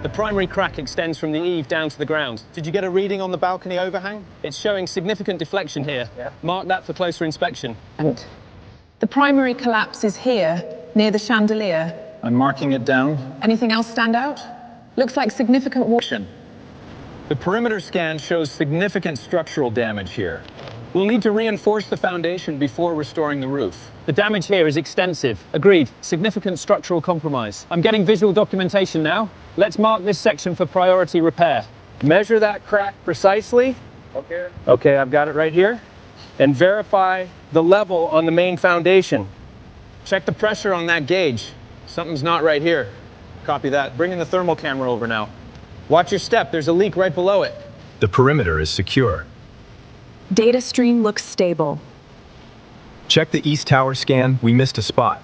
The primary crack extends from the eave down to the ground. Did you get a reading on the balcony overhang? It's showing significant deflection here. Yeah. Mark that for closer inspection. And the primary collapse is here, near the chandelier. I'm marking it down. Anything else stand out? Looks like significant water. The perimeter scan shows significant structural damage here. We'll need to reinforce the foundation before restoring the roof. The damage here is extensive. Agreed. Significant structural compromise. I'm getting visual documentation now. Let's mark this section for priority repair. Measure that crack precisely. Okay, I've got it right here. And verify the level on the main foundation. Check the pressure on that gauge. Something's not right here. Copy that. Bring in the thermal camera over now. Watch your step. There's a leak right below it. The perimeter is secure. Data stream looks stable. Check the east tower scan. We missed a spot.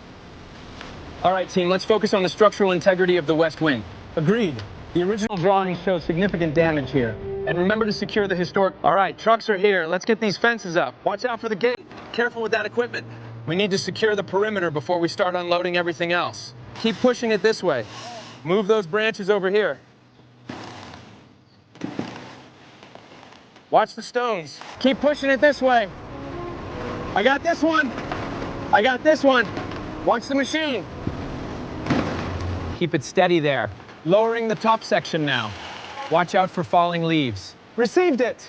All right, team, let's focus on the structural integrity of the west wing. Agreed. The original drawings show significant damage here. And remember to secure the historic... All right, trucks are here. Let's get these fences up. Watch out for the gate. Careful with that equipment. We need to secure the perimeter before we start unloading everything else. Keep pushing it this way. Move those branches over here. Watch the stones. Keep pushing it this way. I got this one. I got this one. Watch the machine. Keep it steady there. Lowering the top section now. Watch out for falling leaves. Received it.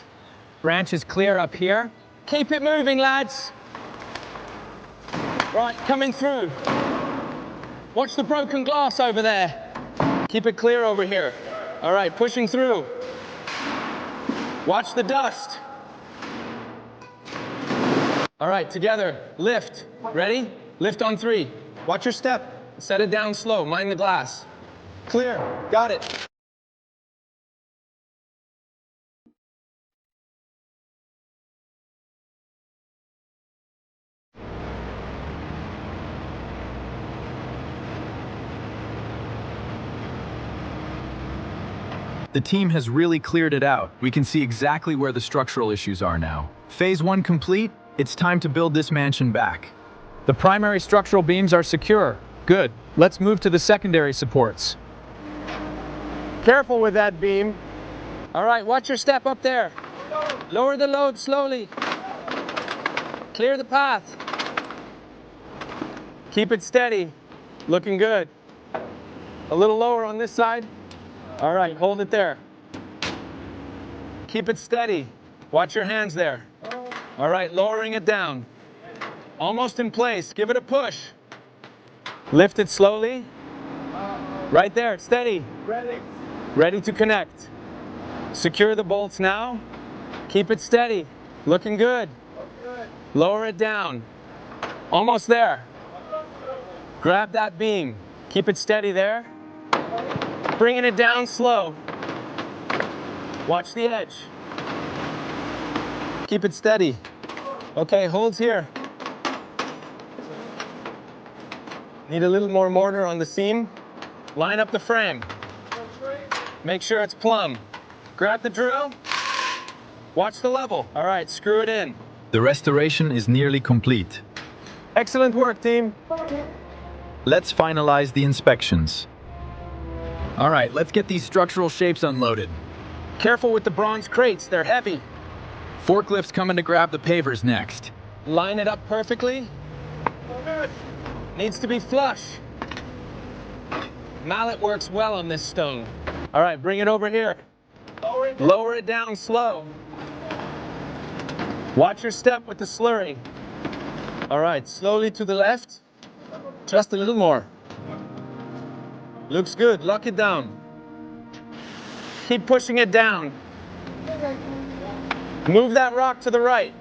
Branch is clear up here. Keep it moving, lads. Right, coming through. Watch the broken glass over there. Keep it clear over here. All right, pushing through. Watch the dust. All right, together, lift. Ready? Lift on 3. Watch your step. Set it down slow, mind the glass. Clear, got it. The team has really cleared it out. We can see exactly where the structural issues are now. Phase 1 complete. It's time to build this mansion back. The primary structural beams are secure. Good. Let's move to the secondary supports. Careful with that beam. All right, watch your step up there. Lower the load slowly. Clear the path. Keep it steady. Looking good. A little lower on this side. All right, hold it there. Keep it steady. Watch your hands there. All right, lowering it down. Almost in place. Give it a push. Lift it slowly. Right there, steady. Ready to connect. Secure the bolts now. Keep it steady. Looking good. Lower it down. Almost there. Grab that beam. Keep it steady there. Bringing it down slow. Watch the edge. Keep it steady. Okay, holds here. Need a little more mortar on the seam. Line up the frame. Make sure it's plumb. Grab the drill. Watch the level. All right, screw it in. The restoration is nearly complete. Excellent work, team. Let's finalize the inspections. All right, let's get these structural shapes unloaded. Careful with the bronze crates, they're heavy. Forklifts coming to grab the pavers next. Line it up perfectly. Needs to be flush. Mallet works well on this stone. All right, bring it over here. Lower it down slow. Watch your step with the slurry. All right, slowly to the left. Just a little more. Looks good, lock it down. Keep pushing it down. Move that rock to the right.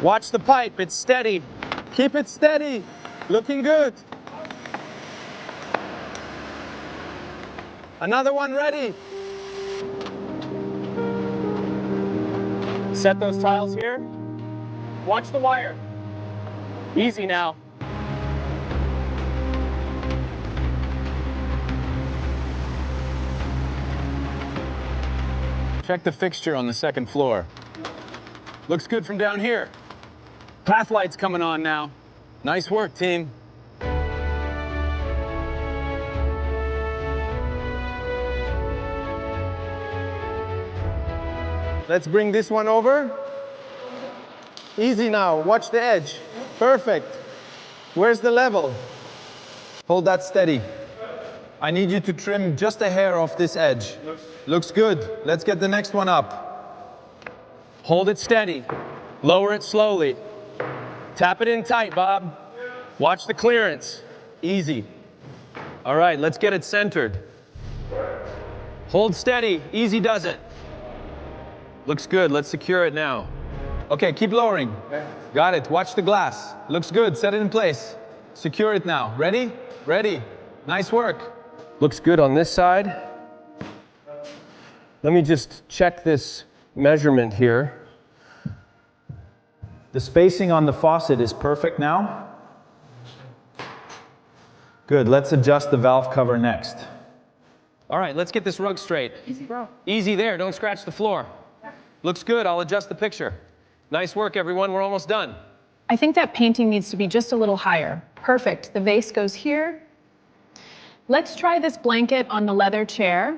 Watch the pipe, it's steady. Keep it steady. Looking good. Another one ready. Set those tiles here. Watch the wire. Easy now. Check the fixture on the second floor. Looks good from down here. Path light's coming on now. Nice work, team. Let's bring this one over. Easy now, watch the edge. Perfect. Where's the level? Hold that steady. I need you to trim just a hair off this edge. Looks good. Let's get the next one up. Hold it steady. Lower it slowly. Tap it in tight, Bob. Watch the clearance. Easy. All right, let's get it centered. Hold steady. Easy does it. Looks good. Let's secure it now. Okay, keep lowering. Got it. Watch the glass. Looks good. Set it in place. Secure it now. Ready? Ready. Nice work. Looks good on this side. Let me just check this measurement here. The spacing on the faucet is perfect now. Good. Let's adjust the valve cover next. All right, let's get this rug straight. Easy, bro. Easy there. Don't scratch the floor. Looks good. I'll adjust the picture. Nice work, everyone. We're almost done. I think that painting needs to be just a little higher. Perfect. The vase goes here. Let's try this blanket on the leather chair.